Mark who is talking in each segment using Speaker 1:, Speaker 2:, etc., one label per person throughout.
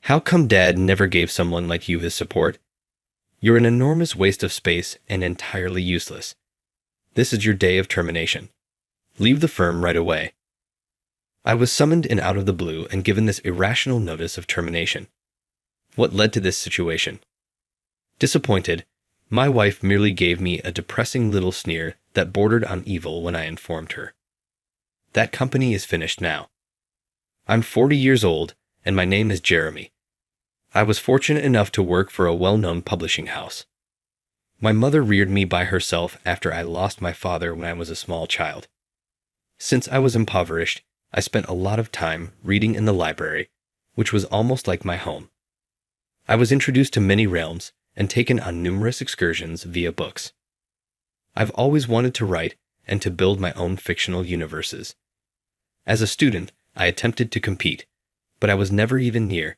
Speaker 1: How come Dad never gave someone like you his support? You're an enormous waste of space and entirely useless. This is your day of termination. Leave the firm right away. I was summoned in out of the blue and given this irrational notice of termination. What led to this situation? Disappointed, my wife merely gave me a depressing little sneer that bordered on evil when I informed her. That company is finished now. I'm 40 years old, and my name is Jeremy. I was fortunate enough to work for a well-known publishing house. My mother reared me by herself after I lost my father when I was a small child. Since I was impoverished, I spent a lot of time reading in the library, which was almost like my home. I was introduced to many realms and taken on numerous excursions via books. I've always wanted to write and to build my own fictional universes. As a student, I attempted to compete, but I was never even near.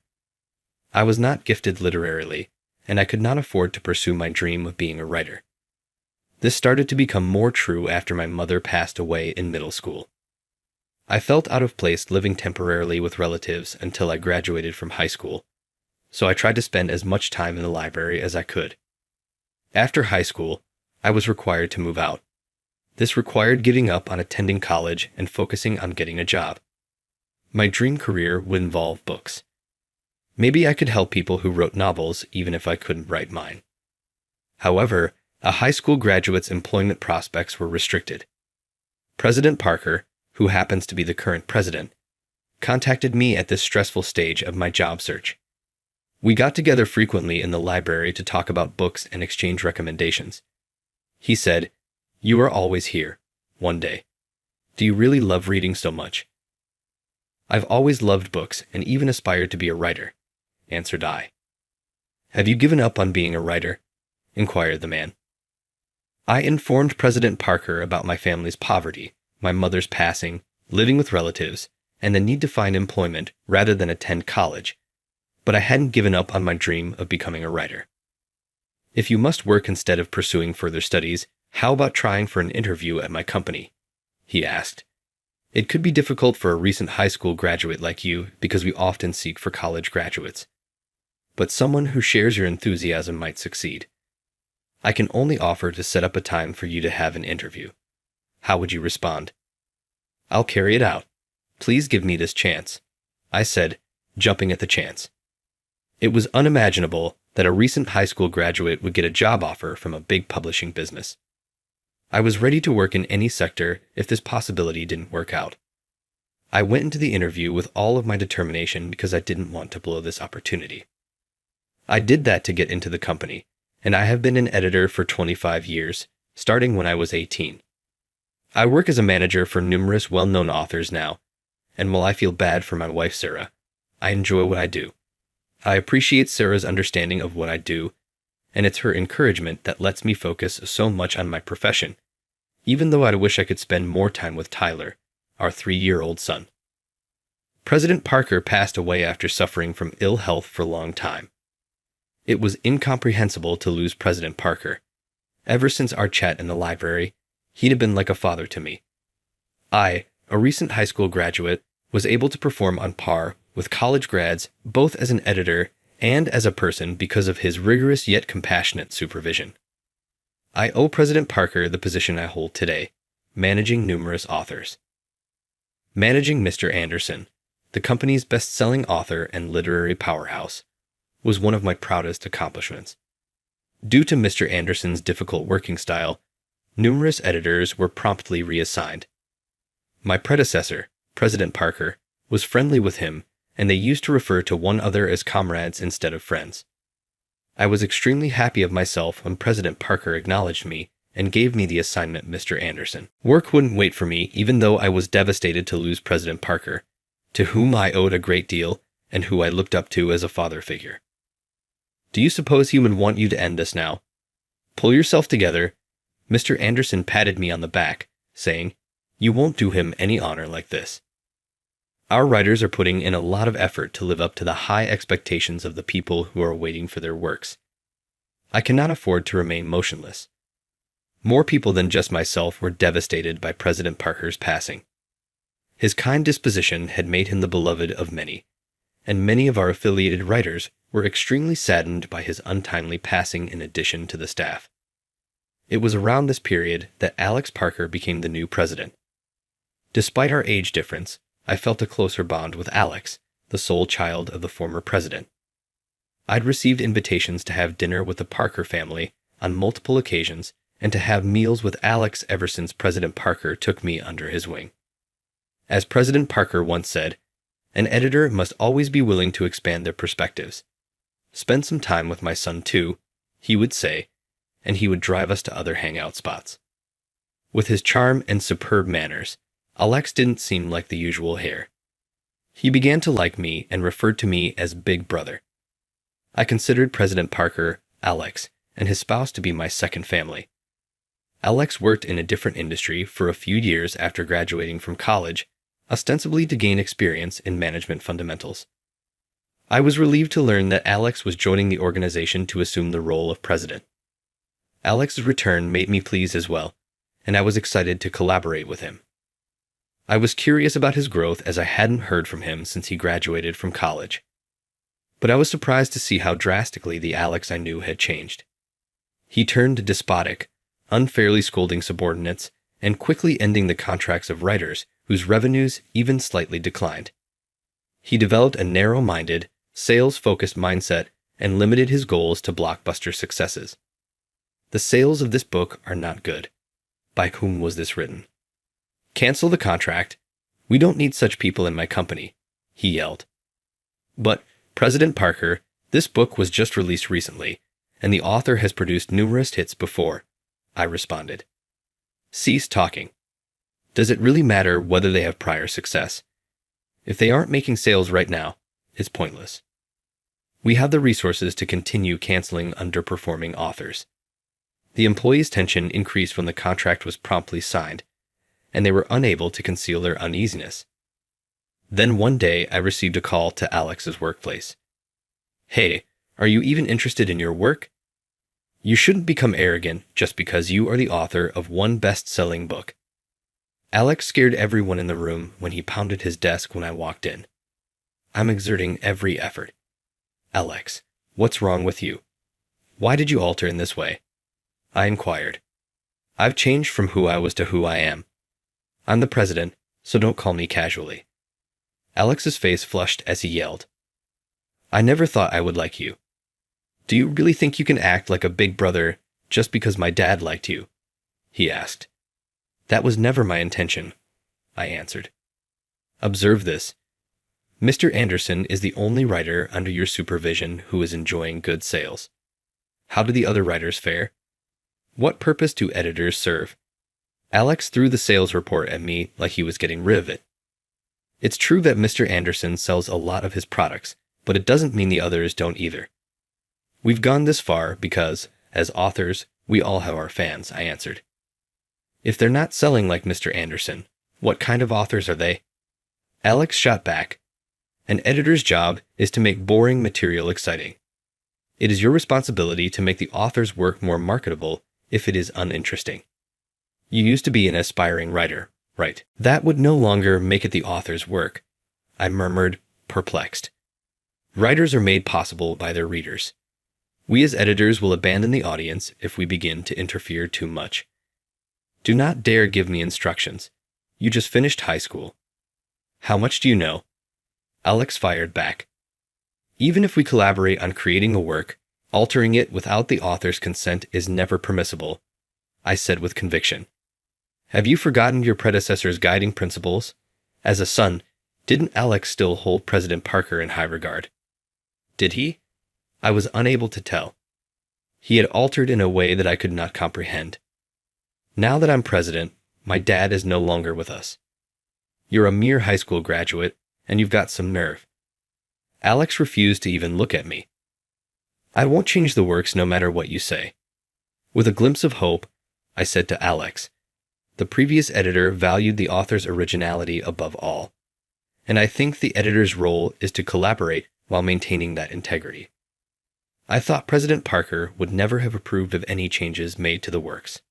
Speaker 1: I was not gifted literarily, and I could not afford to pursue my dream of being a writer. This started to become more true after my mother passed away in middle school. I felt out of place living temporarily with relatives until I graduated from high school, so I tried to spend as much time in the library as I could. After high school, I was required to move out. This required giving up on attending college and focusing on getting a job. My dream career would involve books. Maybe I could help people who wrote novels even if I couldn't write mine. However, a high school graduate's employment prospects were restricted. President Parker, who happens to be the current president, contacted me at this stressful stage of my job search. We got together frequently in the library to talk about books and exchange recommendations. He said, "You are always here," one day. "Do you really love reading so much?" "I've always loved books and even aspired to be a writer," answered I. "Have you given up on being a writer?" inquired the man. I informed President Parker about my family's poverty, my mother's passing, living with relatives, and the need to find employment rather than attend college, but I hadn't given up on my dream of becoming a writer. "If you must work instead of pursuing further studies, how about trying for an interview at my company?" he asked. "It could be difficult for a recent high school graduate like you because we often seek for college graduates. But someone who shares your enthusiasm might succeed. I can only offer to set up a time for you to have an interview. How would you respond?" "I'll carry it out. Please give me this chance," I said, jumping at the chance. It was unimaginable that a recent high school graduate would get a job offer from a big publishing business. I was ready to work in any sector if this possibility didn't work out. I went into the interview with all of my determination because I didn't want to blow this opportunity. I did that to get into the company, and I have been an editor for 25 years, starting when I was 18. I work as a manager for numerous well-known authors now, and while I feel bad for my wife Sarah, I enjoy what I do. I appreciate Sarah's understanding of what I do, and it's her encouragement that lets me focus so much on my profession, even though I wish I could spend more time with Tyler, our 3-year-old son. President Parker passed away after suffering from ill health for a long time. It was incomprehensible to lose President Parker. Ever since our chat in the library, he'd have been like a father to me. I, a recent high school graduate, was able to perform on par with college grads both as an editor and as a person because of his rigorous yet compassionate supervision. I owe President Parker the position I hold today, managing numerous authors. Managing Mr. Anderson, the company's best-selling author and literary powerhouse, was one of my proudest accomplishments. Due to Mr. Anderson's difficult working style, numerous editors were promptly reassigned. My predecessor, President Parker, was friendly with him, and they used to refer to one another as comrades instead of friends. I was extremely happy of myself when President Parker acknowledged me and gave me the assignment Mr. Anderson. Work wouldn't wait for me even though I was devastated to lose President Parker, to whom I owed a great deal and who I looked up to as a father figure. "Do you suppose he would want you to end this now? Pull yourself together." Mr. Anderson patted me on the back, saying, "You won't do him any honor like this." Our writers are putting in a lot of effort to live up to the high expectations of the people who are waiting for their works. I cannot afford to remain motionless. More people than just myself were devastated by President Parker's passing. His kind disposition had made him the beloved of many, and many of our affiliated writers were extremely saddened by his untimely passing in addition to the staff. It was around this period that Alex Parker became the new president. Despite our age difference, I felt a closer bond with Alex, the sole child of the former president. I'd received invitations to have dinner with the Parker family on multiple occasions and to have meals with Alex ever since President Parker took me under his wing. As President Parker once said, an editor must always be willing to expand their perspectives. Spend some time with my son too, he would say, and he would drive us to other hangout spots. With his charm and superb manners, Alex didn't seem like the usual hare. He began to like me and referred to me as Big Brother. I considered President Parker, Alex, and his spouse to be my second family. Alex worked in a different industry for a few years after graduating from college, ostensibly to gain experience in management fundamentals. I was relieved to learn that Alex was joining the organization to assume the role of president. Alex's return made me pleased as well, and I was excited to collaborate with him. I was curious about his growth as I hadn't heard from him since he graduated from college. But I was surprised to see how drastically the Alex I knew had changed. He turned despotic, unfairly scolding subordinates, and quickly ending the contracts of writers whose revenues even slightly declined. He developed a narrow-minded, sales-focused mindset and limited his goals to blockbuster successes. The sales of this book are not good. By whom was this written? Cancel the contract. We don't need such people in my company, he yelled. But, President Parker, this book was just released recently, and the author has produced numerous hits before, I responded. Cease talking. Does it really matter whether they have prior success? If they aren't making sales right now, it's pointless. We have the resources to continue canceling underperforming authors. The employees' tension increased when the contract was promptly signed, and they were unable to conceal their uneasiness. Then one day I received a call to Alex's workplace. Hey, are you even interested in your work? You shouldn't become arrogant just because you are the author of one best-selling book. Alex scared everyone in the room when he pounded his desk when I walked in. I'm exerting every effort. Alex, what's wrong with you? Why did you alter in this way? I inquired. I've changed from who I was to who I am. I'm the president, so don't call me casually. Alex's face flushed as he yelled. I never thought I would like you. Do you really think you can act like a big brother just because my dad liked you? He asked. That was never my intention, I answered. Observe this. Mr. Anderson is the only writer under your supervision who is enjoying good sales. How do the other writers fare? What purpose do editors serve? Alex threw the sales report at me like he was getting rid of it. It's true that Mr. Anderson sells a lot of his products, but it doesn't mean the others don't either. We've gone this far because, as authors, we all have our fans, I answered. If they're not selling like Mr. Anderson, what kind of authors are they? Alex shot back. An editor's job is to make boring material exciting. It is your responsibility to make the author's work more marketable if it is uninteresting. You used to be an aspiring writer, right? That would no longer make it the author's work, I murmured, perplexed. Writers are made possible by their readers. We as editors will abandon the audience if we begin to interfere too much. Do not dare give me instructions. You just finished high school. How much do you know? Alex fired back. Even if we collaborate on creating a work, altering it without the author's consent is never permissible, I said with conviction. Have you forgotten your predecessor's guiding principles? As a son, didn't Alex still hold President Parker in high regard? Did he? I was unable to tell. He had altered in a way that I could not comprehend. Now that I'm president, my dad is no longer with us. You're a mere high school graduate, and you've got some nerve. Alex refused to even look at me. I won't change the works no matter what you say. With a glimpse of hope, I said to Alex, the previous editor valued the author's originality above all, and I think the editor's role is to collaborate while maintaining that integrity. I thought President Parker would never have approved of any changes made to the works.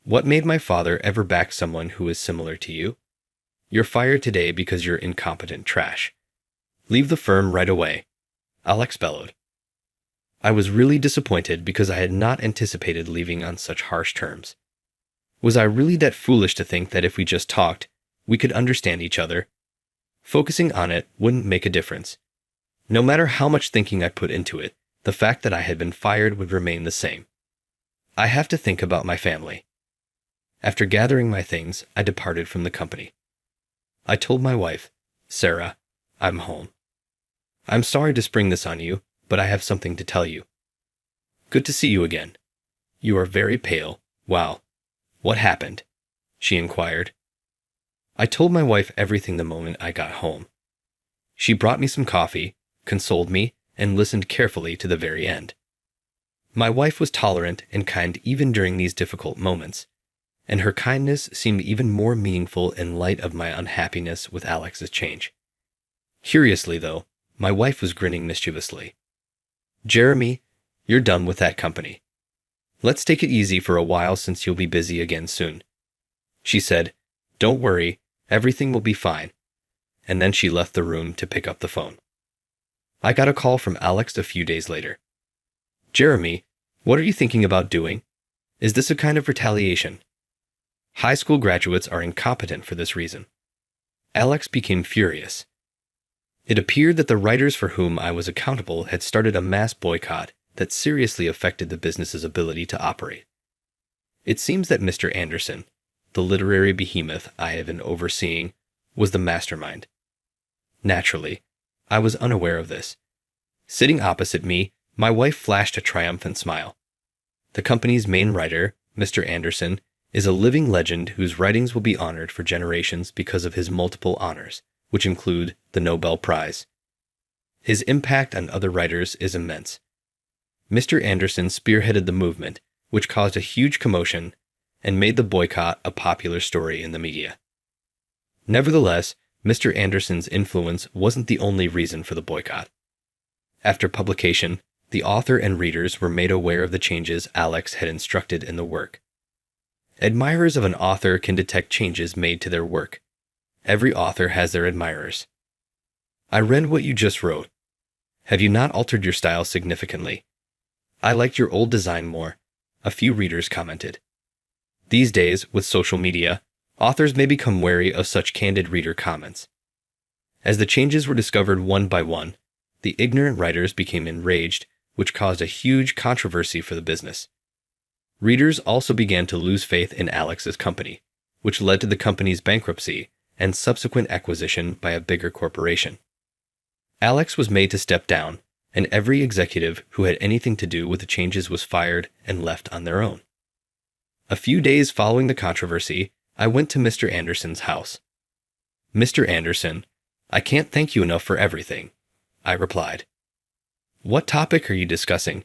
Speaker 1: What made my father ever back someone who is similar to you? You're fired today because you're incompetent trash. Leave the firm right away, Alex bellowed. I was really disappointed because I had not anticipated leaving on such harsh terms. Was I really that foolish to think that if we just talked, we could understand each other? Focusing on it wouldn't make a difference. No matter how much thinking I put into it, the fact that I had been fired would remain the same. I have to think about my family. After gathering my things, I departed from the company. I told my wife, Sarah, I'm home. I'm sorry to spring this on you, but I have something to tell you. Good to see you again. You are very pale. Wow. What happened? She inquired. I told my wife everything the moment I got home. She brought me some coffee, consoled me, and listened carefully to the very end. My wife was tolerant and kind even during these difficult moments, and her kindness seemed even more meaningful in light of my unhappiness with Alex's change. Curiously, though, my wife was grinning mischievously. Jeremy, you're done with that company. Let's take it easy for a while since you'll be busy again soon. She said, Don't worry, everything will be fine. And then she left the room to pick up the phone. I got a call from Alex a few days later. Jeremy, what are you thinking about doing? Is this a kind of retaliation? High school graduates are incompetent for this reason. Alex became furious. It appeared that the writers for whom I was accountable had started a mass boycott that seriously affected the business's ability to operate. It seems that Mr. Anderson, the literary behemoth I have been overseeing, was the mastermind. Naturally, I was unaware of this. Sitting opposite me, my wife flashed a triumphant smile. The company's main writer, Mr. Anderson, is a living legend whose writings will be honored for generations because of his multiple honors, which include the Nobel Prize. His impact on other writers is immense. Mr. Anderson spearheaded the movement, which caused a huge commotion and made the boycott a popular story in the media. Nevertheless, Mr. Anderson's influence wasn't the only reason for the boycott. After publication, the author and readers were made aware of the changes Alex had instructed in the work. Admirers of an author can detect changes made to their work. Every author has their admirers. I read what you just wrote. Have you not altered your style significantly? I liked your old design more, a few readers commented. These days, with social media, authors may become wary of such candid reader comments. As the changes were discovered one by one, the ignorant writers became enraged, which caused a huge controversy for the business. Readers also began to lose faith in Alex's company, which led to the company's bankruptcy and subsequent acquisition by a bigger corporation. Alex was made to step down, and every executive who had anything to do with the changes was fired and left on their own. A few days following the controversy, I went to Mr. Anderson's house. Mr. Anderson, I can't thank you enough for everything, I replied. What topic are you discussing?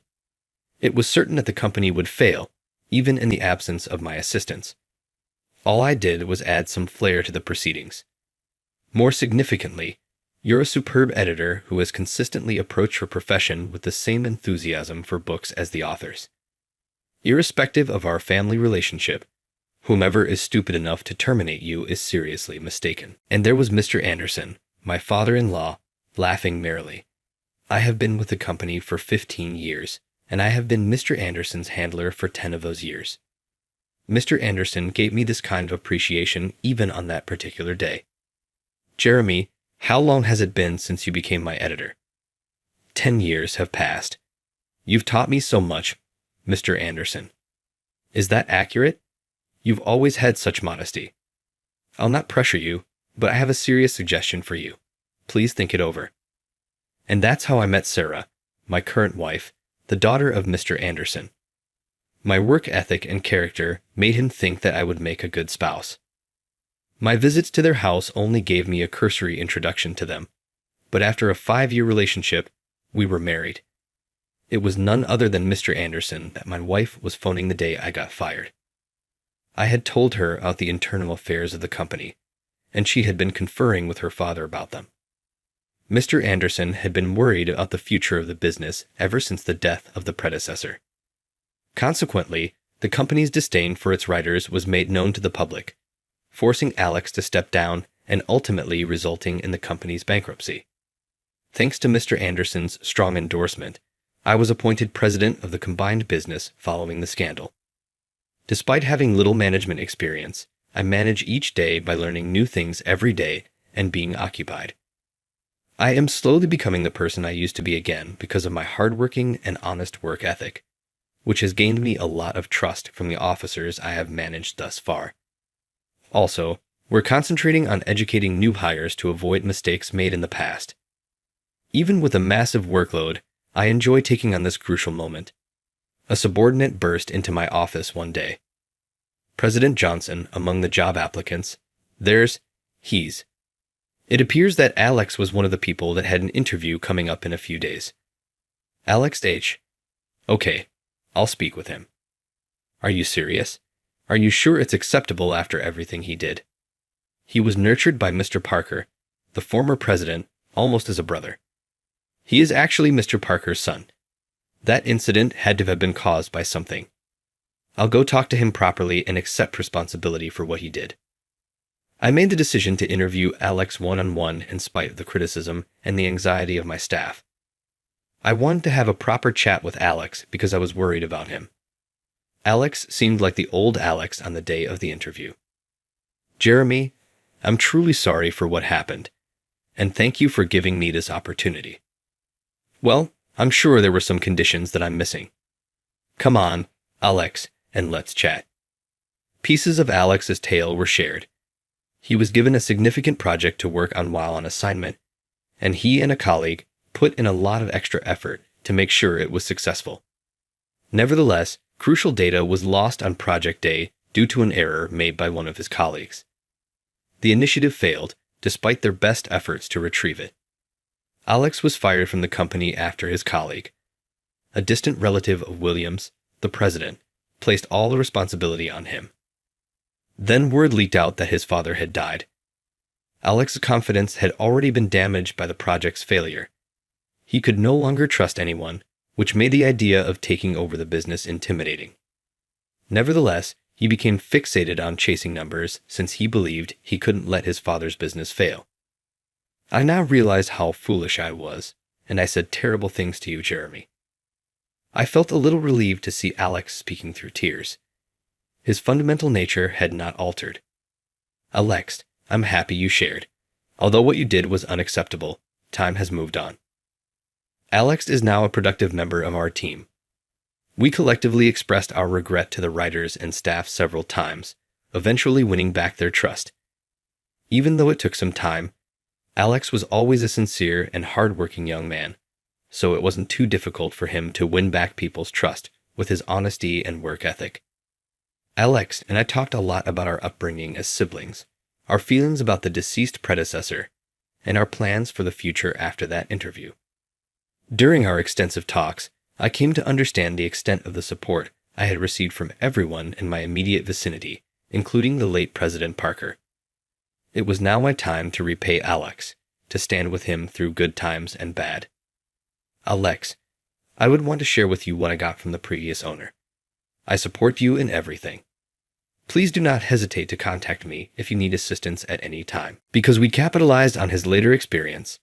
Speaker 1: It was certain that the company would fail, even in the absence of my assistance. All I did was add some flair to the proceedings. More significantly, you're a superb editor who has consistently approached her profession with the same enthusiasm for books as the authors. Irrespective of our family relationship, whomever is stupid enough to terminate you is seriously mistaken. And there was Mr. Anderson, my father-in-law, laughing merrily. I have been with the company for 15 years, and I have been Mr. Anderson's handler for 10 of those years. Mr. Anderson gave me this kind of appreciation even on that particular day. Jeremy, how long has it been since you became my editor? 10 years have passed. You've taught me so much, Mr. Anderson. Is that accurate? You've always had such modesty. I'll not pressure you, but I have a serious suggestion for you. Please think it over. And that's how I met Sarah, my current wife, the daughter of Mr. Anderson. My work ethic and character made him think that I would make a good spouse. My visits to their house only gave me a cursory introduction to them, but after a 5-year relationship, we were married. It was none other than Mr. Anderson that my wife was phoning the day I got fired. I had told her about the internal affairs of the company, and she had been conferring with her father about them. Mr. Anderson had been worried about the future of the business ever since the death of the predecessor. Consequently, the company's disdain for its writers was made known to the public, forcing Alex to step down and ultimately resulting in the company's bankruptcy. Thanks to Mr. Anderson's strong endorsement, I was appointed president of the combined business following the scandal. Despite having little management experience, I manage each day by learning new things every day and being occupied. I am slowly becoming the person I used to be again because of my hardworking and honest work ethic, which has gained me a lot of trust from the officers I have managed thus far. Also, we're concentrating on educating new hires to avoid mistakes made in the past. Even with a massive workload, I enjoy taking on this crucial moment. A subordinate burst into my office one day. President Johnson, among the job applicants, there's he's. It appears that Alex was one of the people that had an interview coming up in a few days. Alex H. Okay, I'll speak with him. Are you serious? Are you sure it's acceptable after everything he did? He was nurtured by Mr. Parker, the former president, almost as a brother. He is actually Mr. Parker's son. That incident had to have been caused by something. I'll go talk to him properly and accept responsibility for what he did. I made the decision to interview Alex one-on-one in spite of the criticism and the anxiety of my staff. I wanted to have a proper chat with Alex because I was worried about him. Alex seemed like the old Alex on the day of the interview. Jeremy, I'm truly sorry for what happened, and thank you for giving me this opportunity. Well, I'm sure there were some conditions that I'm missing. Come on, Alex, and let's chat. Pieces of Alex's tale were shared. He was given a significant project to work on while on assignment, and he and a colleague put in a lot of extra effort to make sure it was successful. Nevertheless, crucial data was lost on project day due to an error made by one of his colleagues. The initiative failed, despite their best efforts to retrieve it. Alex was fired from the company after his colleague, a distant relative of Williams, the president, placed all the responsibility on him. Then word leaked out that his father had died. Alex's confidence had already been damaged by the project's failure. He could no longer trust anyone, which made the idea of taking over the business intimidating. Nevertheless, he became fixated on chasing numbers since he believed he couldn't let his father's business fail. I now realized how foolish I was, and I said terrible things to you, Jeremy. I felt a little relieved to see Alex speaking through tears. His fundamental nature had not altered. Alex, I'm happy you shared. Although what you did was unacceptable, time has moved on. Alex is now a productive member of our team. We collectively expressed our regret to the writers and staff several times, eventually winning back their trust. Even though it took some time, Alex was always a sincere and hardworking young man, so it wasn't too difficult for him to win back people's trust with his honesty and work ethic. Alex and I talked a lot about our upbringing as siblings, our feelings about the deceased predecessor, and our plans for the future after that interview. During our extensive talks, I came to understand the extent of the support I had received from everyone in my immediate vicinity, including the late President Parker. It was now my time to repay Alex, to stand with him through good times and bad. Alex, I would want to share with you what I got from the previous owner. I support you in everything. Please do not hesitate to contact me if you need assistance at any time. Because we capitalized on his later experience,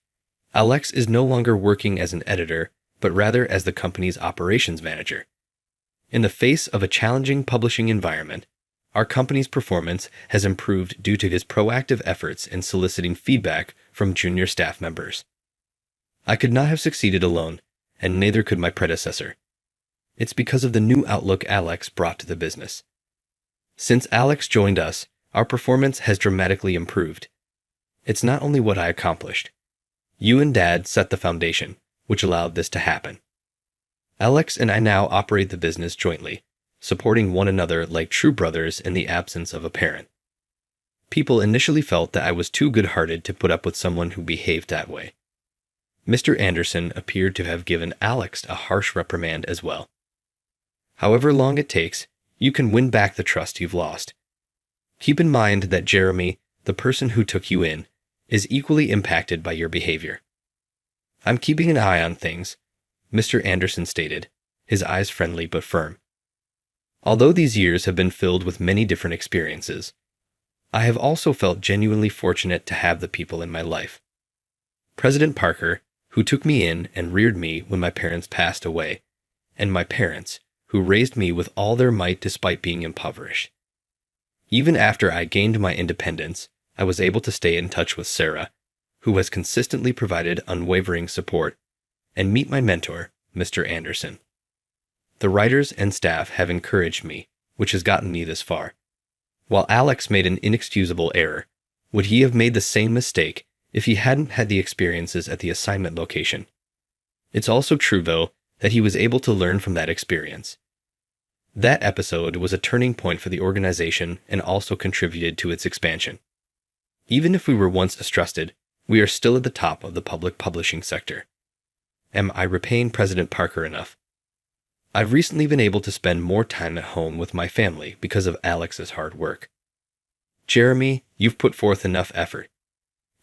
Speaker 1: Alex is no longer working as an editor, but rather as the company's operations manager. In the face of a challenging publishing environment, our company's performance has improved due to his proactive efforts in soliciting feedback from junior staff members. I could not have succeeded alone, and neither could my predecessor. It's because of the new outlook Alex brought to the business. Since Alex joined us, our performance has dramatically improved. It's not only what I accomplished. You and Dad set the foundation, which allowed this to happen. Alex and I now operate the business jointly, supporting one another like true brothers in the absence of a parent. People initially felt that I was too good-hearted to put up with someone who behaved that way. Mr. Anderson appeared to have given Alex a harsh reprimand as well. However long it takes, you can win back the trust you've lost. Keep in mind that Jeremy, the person who took you in, is equally impacted by your behavior. I'm keeping an eye on things, Mr. Anderson stated, his eyes friendly but firm. Although these years have been filled with many different experiences, I have also felt genuinely fortunate to have the people in my life. President Parker, who took me in and reared me when my parents passed away, and my parents, who raised me with all their might despite being impoverished. Even after I gained my independence, I was able to stay in touch with Sarah, who has consistently provided unwavering support, and meet my mentor, Mr. Anderson. The writers and staff have encouraged me, which has gotten me this far. While Alex made an inexcusable error, would he have made the same mistake if he hadn't had the experiences at the assignment location? It's also true, though, that he was able to learn from that experience. That episode was a turning point for the organization and also contributed to its expansion. Even if we were once distrusted, we are still at the top of the public publishing sector. Am I repaying President Parker enough? I've recently been able to spend more time at home with my family because of Alex's hard work. Jeremy, you've put forth enough effort.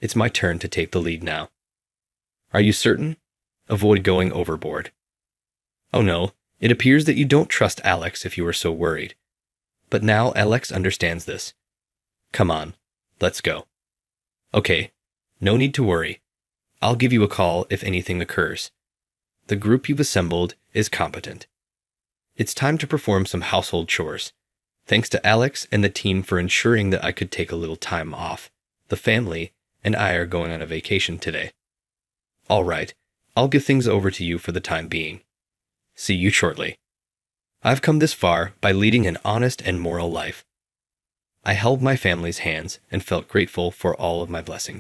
Speaker 1: It's my turn to take the lead now. Are you certain? Avoid going overboard. Oh no, it appears that you don't trust Alex if you are so worried. But now Alex understands this. Come on, let's go. Okay, no need to worry. I'll give you a call if anything occurs. The group you've assembled is competent. It's time to perform some household chores. Thanks to Alex and the team for ensuring that I could take a little time off. The family and I are going on a vacation today. All right, I'll give things over to you for the time being. See you shortly. I've come this far by leading an honest and moral life. I held my family's hands and felt grateful for all of my blessings.